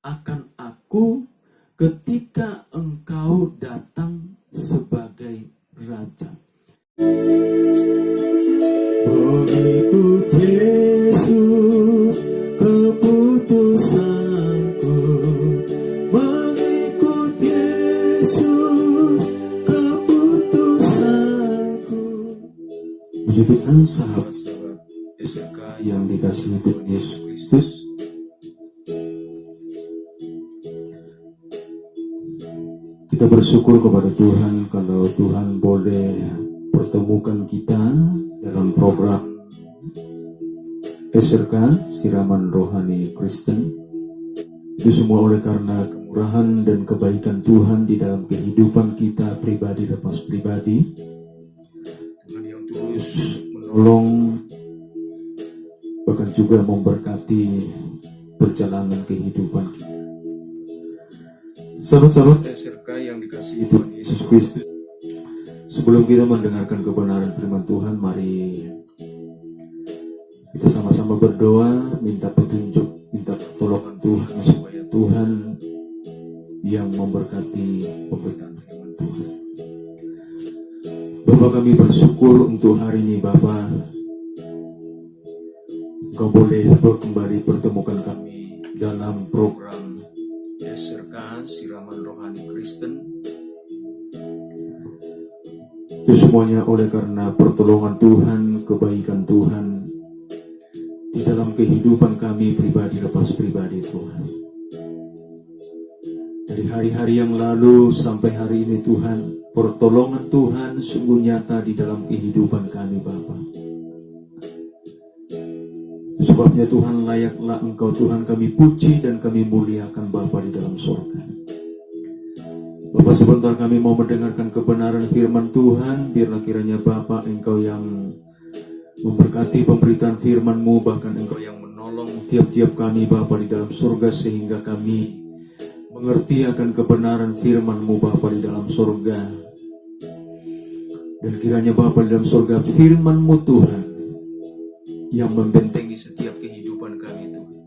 akan aku ketika engkau datang sebagai Raja. Mengikut Yesus keputusanku, mengikut Yesus keputusanku. Puji Tuhan, sahabat-sahabat SRK yang dikasihi Tuhan Yesus Kristus. Kita bersyukur kepada Tuhan kalau Tuhan boleh pertemukan kita dalam program SRK, Siraman Rohani Kristen. Itu semua oleh karena kemurahan dan kebaikan Tuhan di dalam kehidupan kita pribadi lepas pribadi. Tuhan yang terus menolong, bahkan juga memberkati perjalanan kehidupan kita. Sahabat-sahabat SRK yang dikasihi Tuhan Yesus Kristus, sebelum kita mendengarkan kebenaran firman Tuhan, mari kita sama-sama berdoa, minta petunjuk, minta pertolongan Tuhan, supaya Tuhan yang memberkati pemberitaan firman Tuhan. Bapa, kami bersyukur untuk hari ini, Bapa, Engkau boleh kembali pertemukan kami dalam program SRK, Siraman Rohani Kristen. Itu semuanya oleh karena pertolongan Tuhan, kebaikan Tuhan di dalam kehidupan kami pribadi lepas pribadi, Tuhan. Dari hari-hari yang lalu sampai hari ini, Tuhan, pertolongan Tuhan sungguh nyata di dalam kehidupan kami, Bapa. Sebabnya Tuhan, layaklah Engkau Tuhan kami puji dan kami muliakan Bapa di dalam surga. Bapa, sebentar kami mau mendengarkan kebenaran firman Tuhan. Biarlah kiranya Bapa Engkau yang memberkati pemberitaan firman-Mu, bahkan Engkau yang menolong tiap-tiap kami Bapa di dalam surga, sehingga kami mengerti akan kebenaran firman-Mu Bapa di dalam surga. Dan kiranya Bapa di dalam surga, firman-Mu Tuhan yang membentengi setiap kehidupan kami, Tuhan.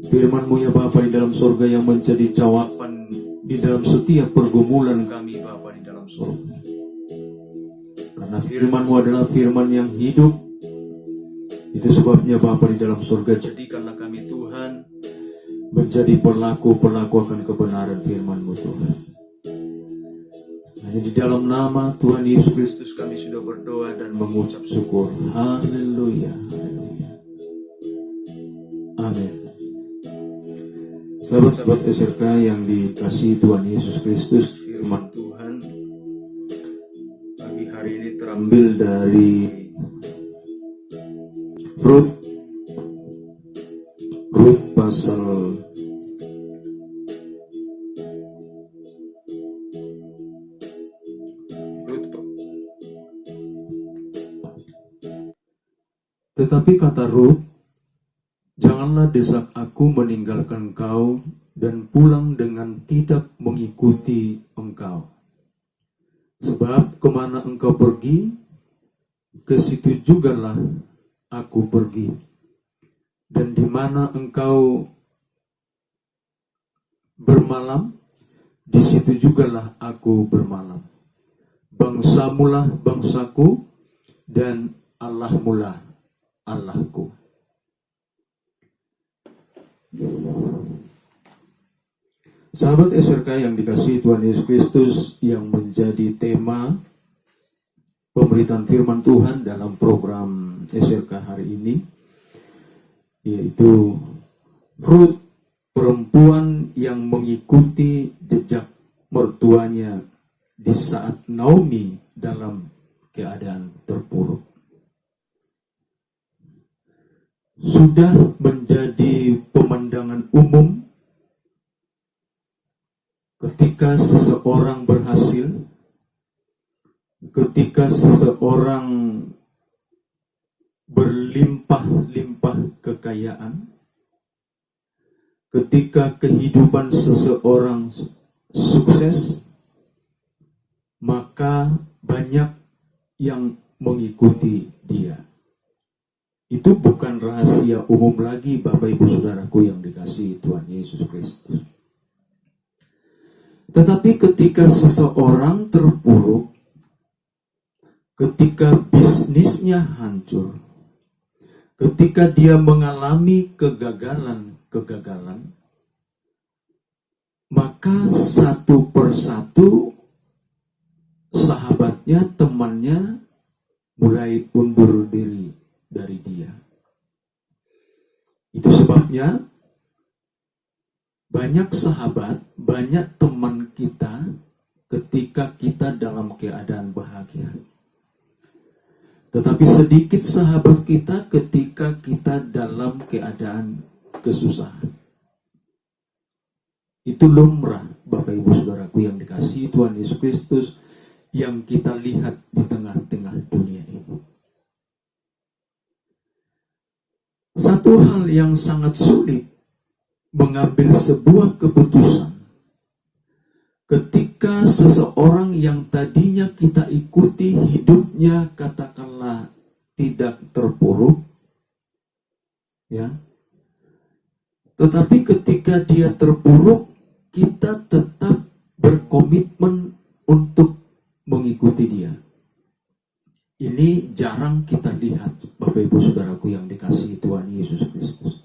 Firman-Mu ya Bapa di dalam surga yang menjadi jawaban di dalam setiap pergumulan kami Bapa di dalam surga. Karena firman-Mu adalah firman yang hidup. Itu sebabnya Bapa di dalam surga, jadikanlah kami Tuhan menjadi pelaku-pelaku akan kebenaran firman-Mu Tuhan. Hanya di dalam nama Tuhan Yesus Kristus kami sudah berdoa dan mengucap syukur. Haleluya, haleluya. Amin. Sahabat-sahabat SRK yang dikasihi Tuhan Yesus Kristus, firman Tuhan pagi hari ini terambil dari Rut pasal Tetapi kata Rut, janganlah desak aku meninggalkan engkau dan pulang dengan tidak mengikuti engkau. Sebab kemana engkau pergi, ke situ jugalah aku pergi. Dan di mana engkau bermalam, di situ jugalah aku bermalam. Bangsamulah bangsaku, dan Allahmulah Allahku. Sahabat SRK yang dikasihi Tuhan Yesus Kristus, yang menjadi tema pemberitaan firman Tuhan dalam program SRK hari ini, yaitu Rut, perempuan yang mengikuti jejak mertuanya di saat Naomi dalam keadaan terpuruk. Sudah menjadi pemandangan umum ketika seseorang berhasil, ketika seseorang berlimpah-limpah kekayaan, ketika kehidupan seseorang sukses, maka banyak yang mengikuti dia. Itu bukan rahasia umum lagi, Bapak Ibu Saudaraku yang dikasihi Tuhan Yesus Kristus. Tetapi ketika seseorang terpuruk, ketika bisnisnya hancur, ketika dia mengalami kegagalan, maka satu persatu sahabatnya, temannya mulai undur diri dari dia. Itu sebabnya banyak sahabat, banyak teman kita ketika kita dalam keadaan bahagia. Tetapi sedikit sahabat kita ketika kita dalam keadaan kesusahan. Itu lumrah, Bapak Ibu Saudaraku yang dikasihi Tuhan Yesus Kristus, yang kita lihat di tengah-tengah dunia ini. Satu hal yang sangat sulit mengambil sebuah keputusan ketika seseorang yang tadinya kita ikuti hidupnya katakanlah tidak terpuruk, ya, tetapi ketika dia terpuruk, kita tetap berkomitmen untuk mengikuti dia. Ini jarang kita lihat, Bapak Ibu Saudaraku yang dikasihi Tuhan Yesus Kristus.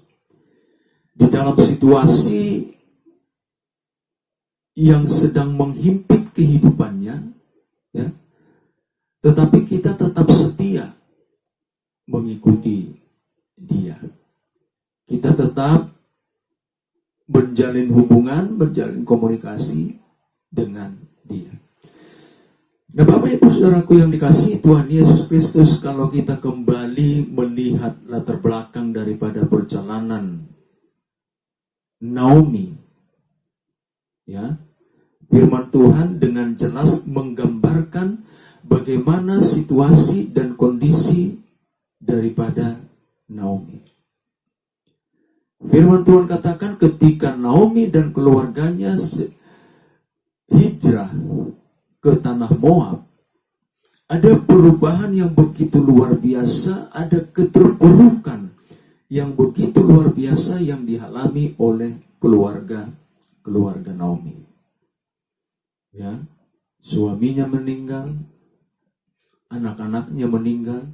Di dalam situasi yang sedang menghimpit kehidupannya, ya, tetapi kita tetap setia mengikuti dia. Kita tetap menjalin hubungan, menjalin komunikasi dengan dia. Nah, Bapak Ibu Saudaraku yang dikasihi Tuhan Yesus Kristus, kalau kita kembali melihat latar belakang daripada perjalanan Naomi, ya, firman Tuhan dengan jelas menggambarkan bagaimana situasi dan kondisi daripada Naomi. Firman Tuhan katakan ketika Naomi dan keluarganya hijrah ke tanah Moab, ada perubahan yang begitu luar biasa, ada keterpurukan yang begitu luar biasa yang dialami oleh keluarga Naomi. Ya, suaminya meninggal, anak-anaknya meninggal,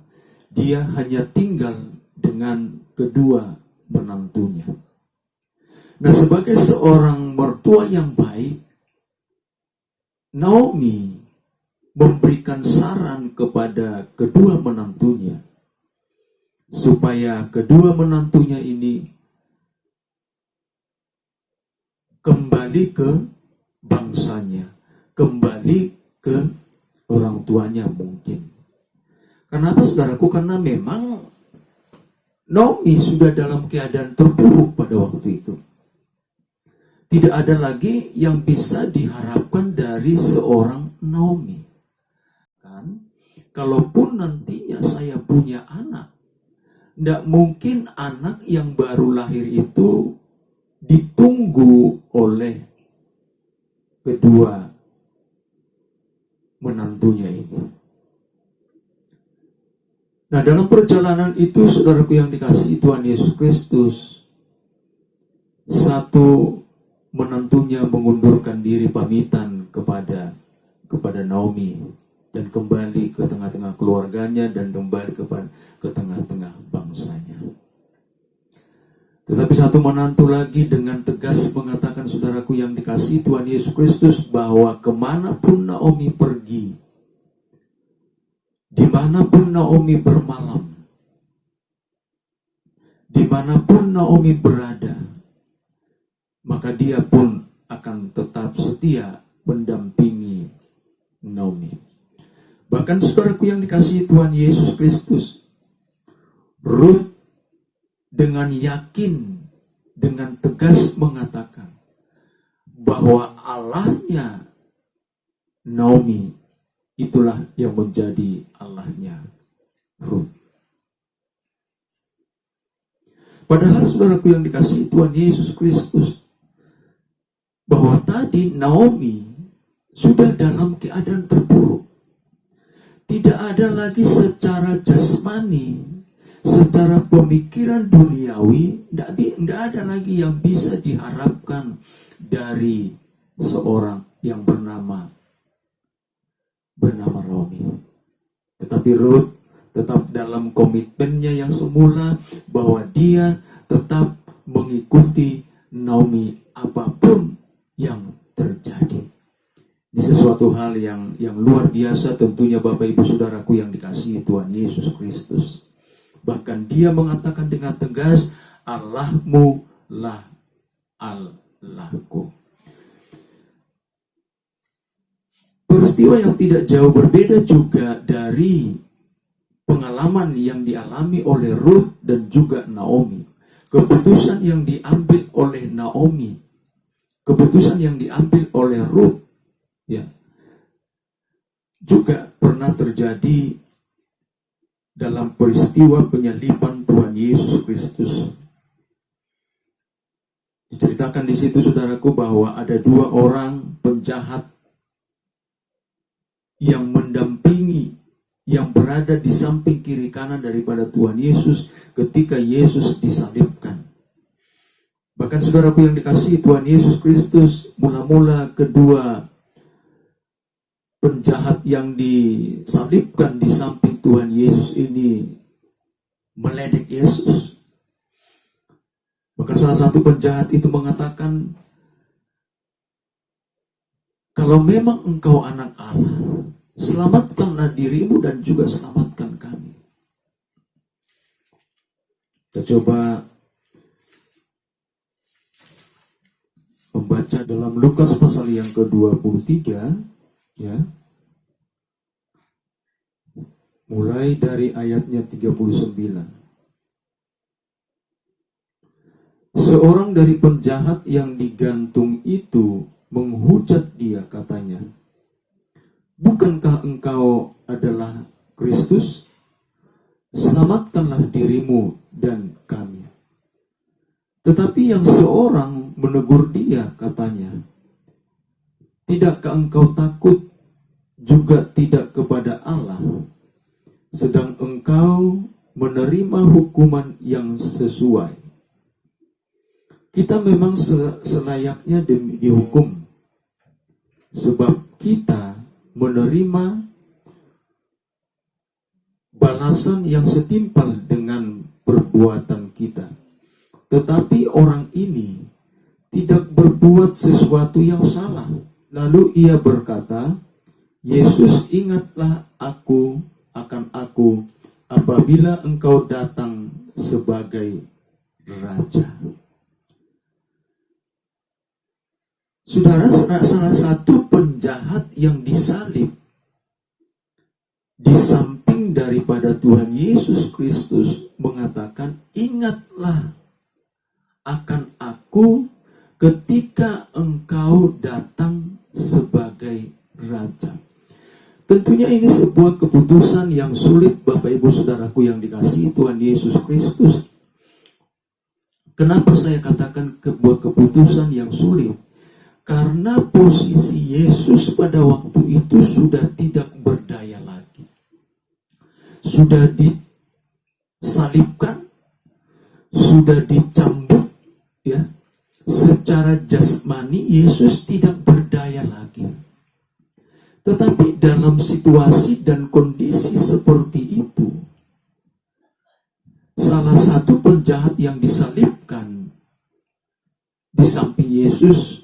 dia hanya tinggal dengan kedua menantunya. Nah, sebagai seorang mertua yang baik, Naomi memberikan saran kepada kedua menantunya supaya kedua menantunya ini kembali ke bangsanya, kembali ke orang tuanya mungkin. Kenapa, saudaraku? Karena memang Naomi sudah dalam keadaan terpuruk pada waktu itu. Tidak ada lagi yang bisa diharapkan dari seorang Naomi. Kan? Kalaupun nantinya saya punya anak, tidak mungkin anak yang baru lahir itu ditunggu oleh kedua menantunya ini. Nah, dalam perjalanan itu, saudaraku yang dikasihi Tuhan Yesus Kristus, satu menantunya mengundurkan diri pamitan kepada Naomi dan kembali ke tengah-tengah keluarganya dan kembali ke tengah-tengah bangsanya. Tetapi satu menantu lagi dengan tegas mengatakan, saudaraku yang dikasihi Tuhan Yesus Kristus, bahwa kemanapun Naomi pergi, dimanapun Naomi bermalam, dimanapun Naomi berada, maka dia pun akan tetap setia mendampingi Naomi. Bahkan, saudaraku yang dikasihi Tuhan Yesus Kristus, Ruth dengan yakin, dengan tegas mengatakan bahwa Allahnya Naomi itulah yang menjadi Allahnya Ruth. Padahal, saudaraku yang dikasihi Tuhan Yesus Kristus, bahwa tadi Naomi sudah dalam keadaan terpuruk. Tidak ada lagi secara jasmani, secara pemikiran duniawi, tidak ada lagi yang bisa diharapkan dari seorang yang bernama Naomi. Tetapi Ruth tetap dalam komitmennya yang semula, bahwa dia tetap mengikuti Naomi apapun yang terjadi. Ini sesuatu hal yang luar biasa tentunya Bapak Ibu Saudaraku yang dikasihi Tuhan Yesus Kristus. Bahkan dia mengatakan dengan tegas, Allahmu lah Allahku. Peristiwa yang tidak jauh berbeda juga dari pengalaman yang dialami oleh Ruth dan juga Naomi. Keputusan yang diambil oleh Naomi, keputusan yang diambil oleh Ruth, ya, juga pernah terjadi dalam peristiwa penyaliban Tuhan Yesus Kristus. Diceritakan di situ, saudaraku, bahwa ada dua orang penjahat yang mendampingi, yang berada di samping kiri kanan daripada Tuhan Yesus ketika Yesus disalibkan. Bahkan saudaraku yang dikasihi Tuhan Yesus Kristus, mula-mula kedua penjahat yang disalibkan di samping Tuhan Yesus ini meledek Yesus. Bahkan salah satu penjahat itu mengatakan, kalau memang engkau anak Allah, selamatkanlah dirimu dan juga selamatkan kami. Kita coba membaca dalam Lukas pasal yang ke-23, ya. Mulai dari ayatnya 39. Seorang dari penjahat yang digantung itu menghujat dia, katanya, bukankah engkau adalah Kristus? Selamatkanlah dirimu dan kami. Tetapi yang seorang menegur dia, katanya, tidakkah engkau takut juga tidak kepada Allah, sedang engkau menerima hukuman yang sesuai? Kita memang selayaknya dihukum, sebab kita menerima balasan yang setimpal dengan perbuatan kita. Tetapi orang ini tidak berbuat sesuatu yang salah. Lalu ia berkata, Yesus, ingatlah aku akan aku apabila engkau datang sebagai Raja. Saudara, salah satu penjahat yang disalib di samping daripada Tuhan Yesus Kristus mengatakan, ingatlah akan aku ketika engkau datang sebagai Raja. Tentunya ini sebuah keputusan yang sulit, Bapak Ibu Saudaraku yang dikasihi Tuhan Yesus Kristus. Kenapa saya katakan sebuah keputusan yang sulit? Karena posisi Yesus pada waktu itu sudah tidak berdaya lagi. Sudah disalibkan, sudah dicambuk, ya. Secara jasmani Yesus tidak berdaya lagi. Tetapi dalam situasi dan kondisi seperti itu, salah satu penjahat yang disalibkan di samping Yesus,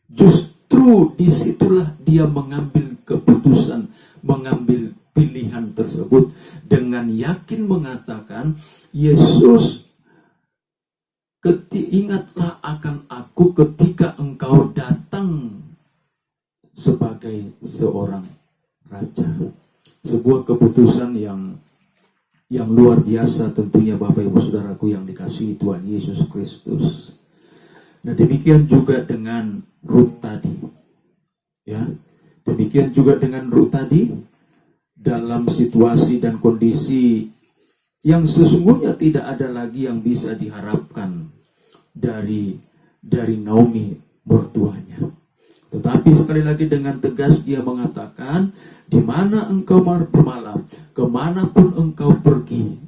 justru disitulah dia mengambil keputusan, mengambil pilihan tersebut dengan yakin mengatakan, Yesus, ingatlah akan aku ketika engkau datang sebagai seorang Raja. Sebuah keputusan yang luar biasa tentunya, Bapak Ibu Saudaraku yang dikasihi Tuhan Yesus Kristus. Nah, demikian juga dengan Ruth tadi. Ya. Demikian juga dengan Ruth tadi, dalam situasi dan kondisi yang sesungguhnya tidak ada lagi yang bisa diharapkan dari Naomi mertuanya. Tetapi sekali lagi dengan tegas dia mengatakan, di mana engkau bermalam, kemanapun engkau pergi,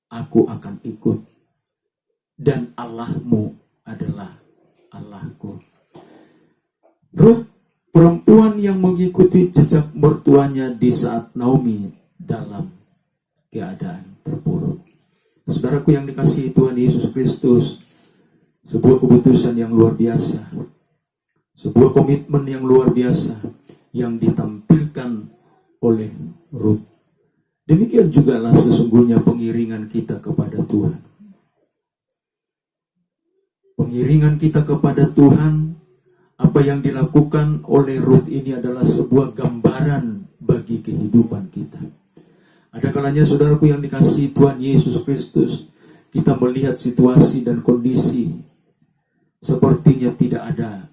aku akan ikut, dan Allahmu adalah Allahku. Ruth, perempuan yang mengikuti jejak mertuanya di saat Naomi dalam keadaan terpuruk. Saudaraku yang dikasihi Tuhan Yesus Kristus, sebuah keputusan yang luar biasa, sebuah komitmen yang luar biasa yang ditampilkan oleh Ruth. Demikian jugalah sesungguhnya pengiringan kita kepada Tuhan. Pengiringan kita kepada Tuhan, apa yang dilakukan oleh Ruth ini adalah sebuah gambaran bagi kehidupan kita. Ada kalanya saudaraku yang dikasihi Tuhan Yesus Kristus, kita melihat situasi dan kondisi sepertinya tidak ada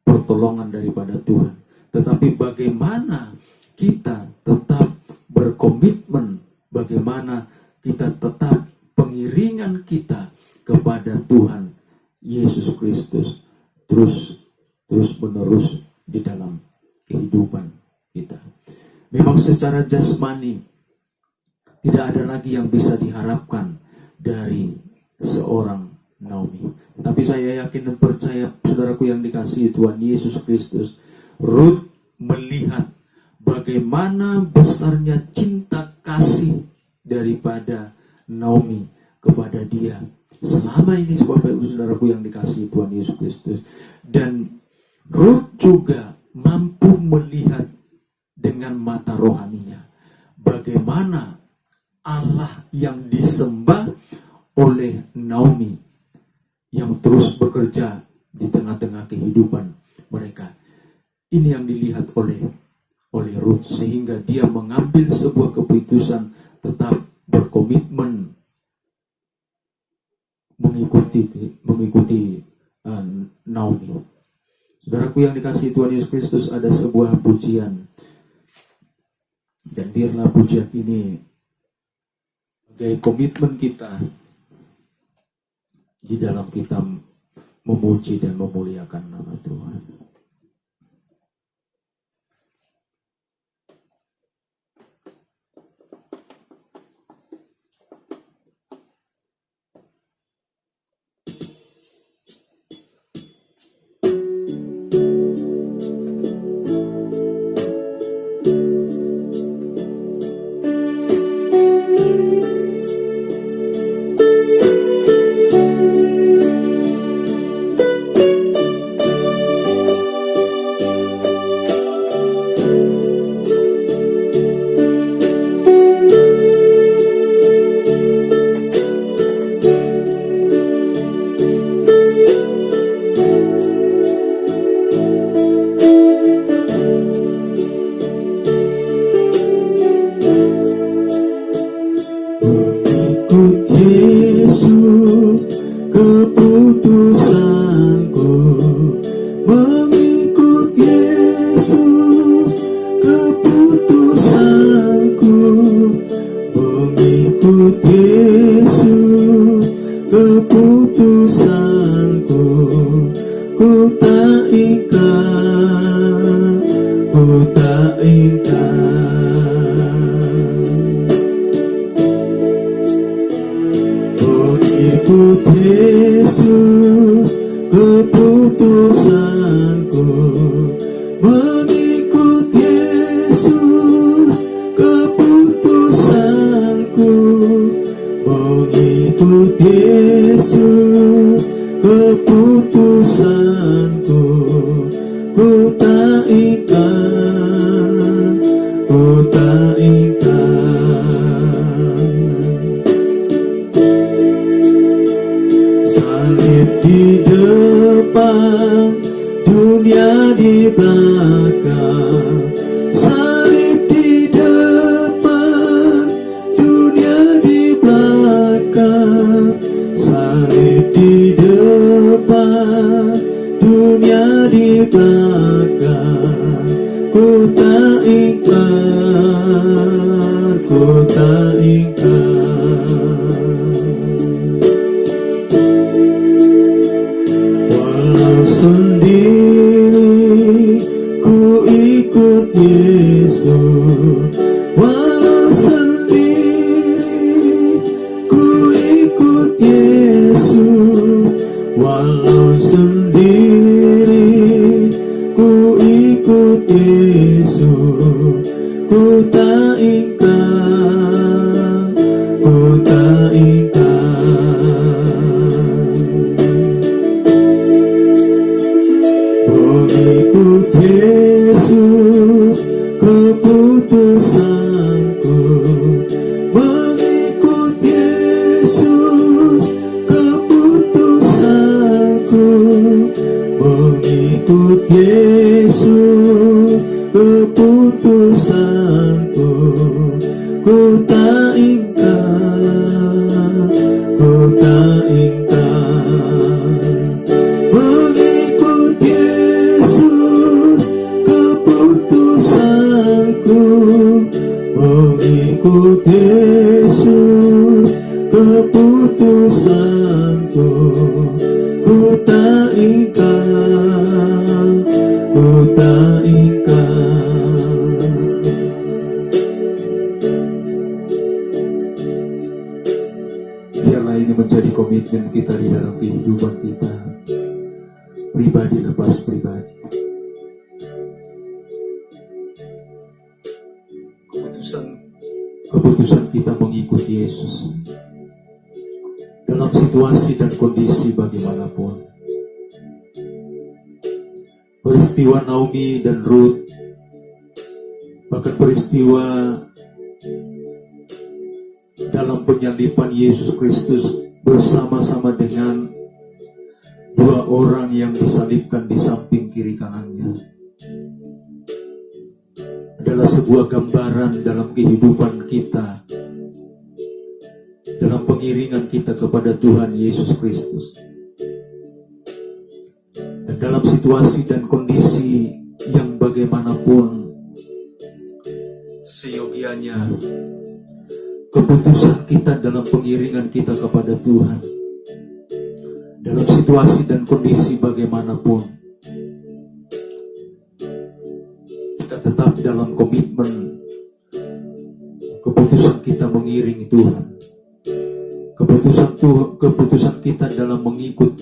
pertolongan daripada Tuhan. Tetapi bagaimana kita tetap berkomitmen, bagaimana kita tetap pengiringan kita kepada Tuhan Yesus Kristus terus menerus di dalam kehidupan kita. Memang secara jasmani tidak ada lagi yang bisa diharapkan dari seorang Naomi. Tapi saya yakin dan percaya, saudaraku yang dikasihi Tuhan Yesus Kristus, Ruth melihat bagaimana besarnya cinta kasih daripada Naomi kepada dia selama ini, Bapak Ibu saudaraku yang dikasihi Tuhan Yesus Kristus. Dan Ruth juga mampu melihat dengan mata rohaninya bagaimana Allah yang disembah oleh Naomi yang terus bekerja di tengah-tengah kehidupan mereka. Ini yang dilihat oleh Ruth, sehingga dia mengambil sebuah keputusan tetap berkomitmen mengikuti Naomi. Saudaraku yang dikasihi Tuhan Yesus Kristus, ada sebuah pujian, dan biarlah pujian ini sebagai komitmen kita di dalam kita memuji dan memuliakan nama Tuhan. Walau sendiri ku diri, ku ikut Yesus, ku tak ingkar, ku tak ingkar. Mengikut Yesus, keputusanku. Mengikut Yesus, keputusanku. Mengikut Yesus, keputusanku. Ku tak ingkar, ku tak ingkar. Mengikut Yesus, keputusanku. Mengikut Yesus, keputusanku. Ku tak ingkar, ku tak ingkar. Biarlah ini menjadi komitmen kita di dalam kehidupan kita, pribadi lepas pribadi. Keputusan kita mengikuti Yesus dalam situasi dan kondisi bagaimanapun. Peristiwa Naomi dan Ruth, bahkan peristiwa dalam penyaliban Yesus Kristus bersama-sama dengan dua orang yang disalibkan di samping kiri kanannya, adalah sebuah gambaran dalam kehidupan kita, dalam pengiringan kita kepada Tuhan Yesus Kristus. Dan dalam situasi dan kondisi yang bagaimanapun, seyogianya keputusan kita dalam pengiringan kita kepada Tuhan, dalam situasi dan kondisi bagaimanapun, kita tetap dalam komitmen. Keputusan kita mengiringi Tuhan, keputusan kita dalam mengikut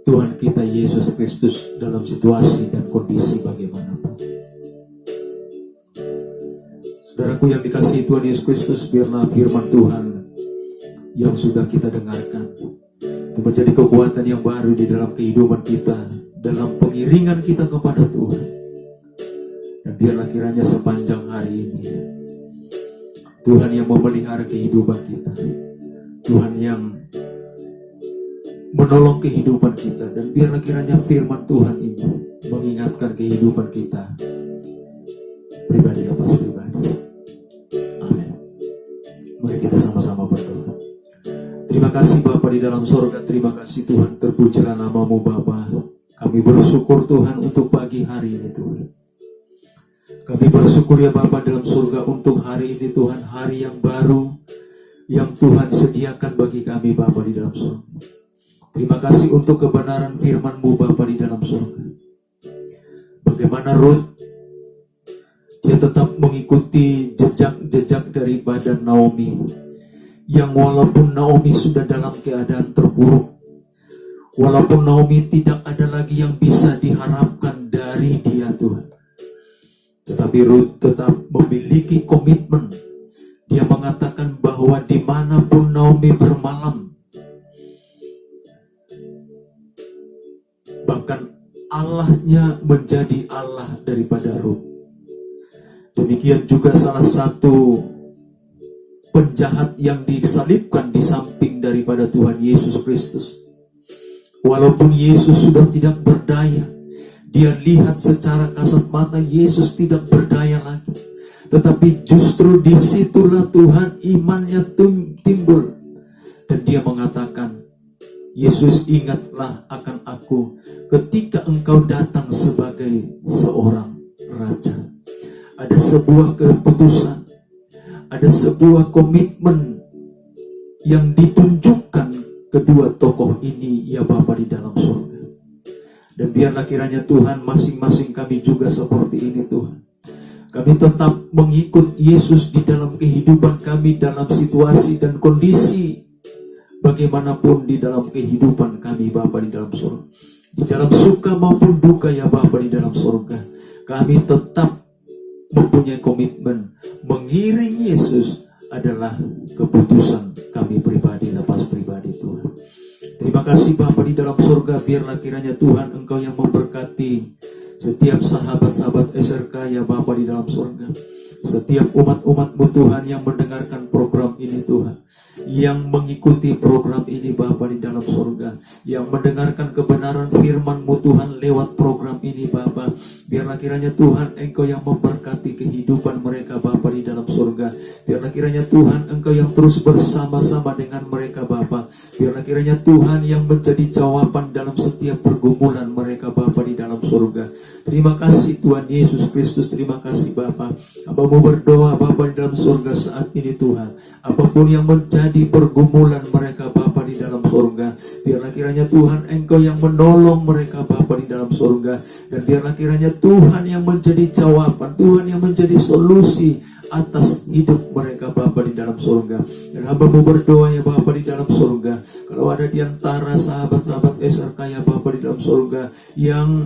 Tuhan kita Yesus Kristus dalam situasi dan kondisi bagaimanapun. Saudaraku yang dikasihi Tuhan Yesus Kristus, biarlah firman Tuhan yang sudah kita dengarkan itu menjadi kekuatan yang baru di dalam kehidupan kita, dalam pengiringan kita kepada Tuhan. Dan biarlah kiranya sepanjang hari ini Tuhan yang memelihara kehidupan kita, Tuhan yang menolong kehidupan kita, dan biarlah kiranya firman Tuhan ini mengingatkan kehidupan kita, pribadi lepas pribadi. Amin. Mari kita sama-sama berdoa. Terima kasih Bapa di dalam sorga, terima kasih Tuhan, terpujilah namamu Bapa. Kami bersyukur Tuhan untuk pagi hari ini Tuhan. Kami bersyukur ya Bapa dalam surga untuk hari ini Tuhan, hari yang baru yang Tuhan sediakan bagi kami Bapa di dalam surga. Terima kasih untuk kebenaran firman-Mu Bapa di dalam surga. Bagaimana Ruth, dia tetap mengikuti jejak-jejak daripada Naomi, yang walaupun Naomi sudah dalam keadaan terpuruk, walaupun Naomi tidak ada lagi yang bisa diharapkan dari dia Tuhan, tetapi Ruth tetap memiliki komitmen. Dia mengatakan bahwa dimanapun Naomi bermalam, bahkan Allahnya menjadi Allah daripada Ruth. Demikian juga salah satu penjahat yang disalibkan di samping daripada Tuhan Yesus Kristus. Walaupun Yesus sudah tidak berdaya, dia lihat secara kasat mata Yesus tidak berdaya lagi, tetapi justru disitulah Tuhan imannya timbul, dan dia mengatakan, Yesus, ingatlah akan aku ketika engkau datang sebagai seorang raja. Ada sebuah keputusan, ada sebuah komitmen yang ditunjukkan kedua tokoh ini ya Bapa di dalam surga. Dan biarlah kiranya Tuhan, masing-masing kami juga seperti ini Tuhan. Kami tetap mengikut Yesus di dalam kehidupan kami, dalam situasi dan kondisi bagaimanapun di dalam kehidupan kami Bapa di dalam surga. Di dalam suka maupun duka ya Bapa di dalam surga, kami tetap mempunyai komitmen mengiring Yesus adalah keputusan kami pribadi, lepas pribadi Tuhan. Terima kasih Bapa di dalam surga, biarlah kiranya Tuhan Engkau yang memberkati setiap sahabat-sahabat SRK ya Bapa di dalam surga. Setiap umat-umat-Mu Tuhan yang mendengarkan program ini Tuhan, yang mengikuti program ini Bapa di dalam surga, yang mendengarkan kebenaran firman-Mu Tuhan lewat program ini Bapa. Biarlah kiranya Tuhan Engkau yang memberkati kehidupan mereka Bapa di dalam surga. Biarlah kiranya Tuhan Engkau yang terus bersama-sama dengan mereka Bapa. Biarlah kiranya Tuhan yang menjadi jawaban dalam setiap pergumulan mereka Bapa di dalam surga. Terima kasih Tuhan Yesus Kristus, terima kasih Bapa. Hamba mau berdoa Bapa di dalam surga saat ini Tuhan, apapun yang menjadi pergumulan mereka Bapa di dalam surga, biarlah kiranya Tuhan Engkau yang menolong mereka Bapa di dalam surga, dan biarlah kiranya Tuhan yang menjadi jawaban, Tuhan yang menjadi solusi atas hidup mereka Bapa di dalam surga. Dan hamba mau berdoa ya Bapa di dalam surga, kalau ada di antara sahabat-sahabat SRK ya Bapa di dalam surga yang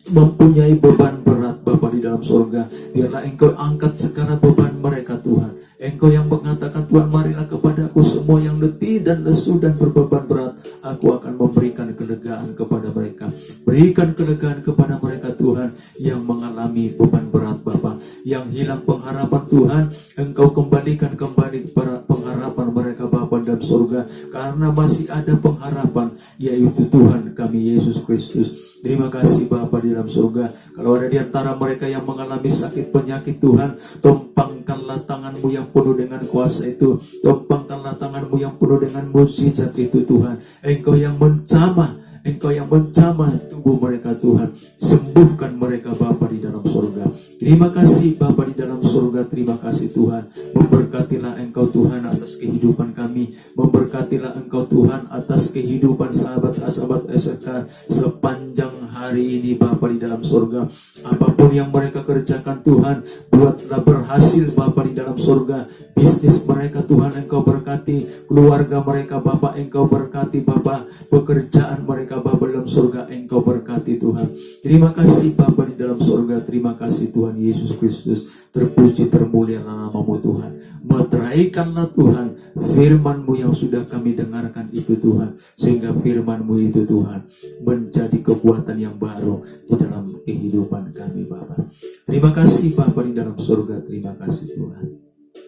mempunyai beban berat Bapa di dalam surga, biarlah Engkau angkat segala beban mereka Tuhan. Engkau yang mengatakan Tuhan, marilah kepadaku semua yang letih dan lesu dan berbeban berat, aku akan memberikan kelegaan kepada mereka. Berikan kelegaan kepada mereka Tuhan yang mengalami beban berat Bapa, yang hilang pengharapan Tuhan, Engkau kembalikan kembali pengharapan mereka Bapa dalam surga, karena masih ada pengharapan, yaitu Tuhan kami Yesus Kristus. Terima kasih Bapa di dalam surga. Kalau ada di antara mereka yang mengalami sakit penyakit Tuhan, tumpangkanlah tangan-Mu yang penuh dengan kuasa itu, tumpangkanlah tangan-Mu yang penuh dengan mukjizat itu Tuhan. Engkau yang menjamah, Engkau yang menjamah tubuh mereka Tuhan, sembuhkan mereka Bapa di dalam surga. Terima kasih Bapa di dalam surga, terima kasih Tuhan. Memberkatilah Engkau Tuhan atas kehidupan kami, memberkatilah Engkau Tuhan atas kehidupan sahabat-sahabat SRK sepanjang hari ini Bapa di dalam surga. Apapun yang mereka kerjakan Tuhan, buatlah berhasil Bapa di dalam surga. Bisnis mereka Tuhan Engkau berkati, keluarga mereka Bapa Engkau berkati Bapa, pekerjaan mereka Bapa dalam surga Engkau berkati Tuhan. Terima kasih Bapa di dalam surga, terima kasih Tuhan Yesus Kristus. Terpuji termulialah nama-Mu Tuhan. Meteraikanlah Tuhan firman-Mu yang sudah kami dengarkan itu Tuhan, sehingga firman-Mu itu Tuhan menjadi kekuatan yang baru di dalam kehidupan kami Bapa. Terima kasih Bapa di dalam surga, terima kasih Tuhan.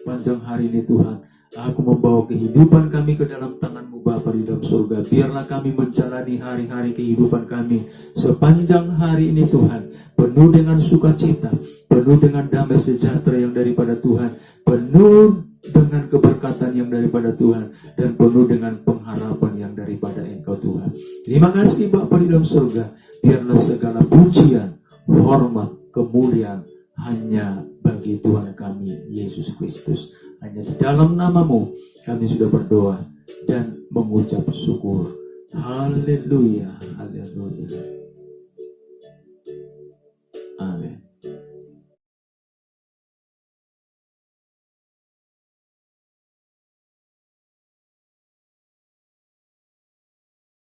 Panjang hari ini Tuhan, aku membawa kehidupan kami ke dalam tangan-Mu Bapa di dalam surga. Biarlah kami menjalani hari-hari kehidupan kami sepanjang hari ini Tuhan, penuh dengan sukacita, penuh dengan damai sejahtera yang daripada Tuhan, penuh dengan keberkatan yang daripada Tuhan, dan penuh dengan pengharapan yang daripada Engkau Tuhan. Terima kasih Bapa di dalam surga. Biarlah segala pujian, hormat, kemuliaan hanya bagi Tuhan kami Yesus Kristus. Hanya di dalam nama-Mu kami sudah berdoa dan mengucap syukur. Haleluya, haleluya.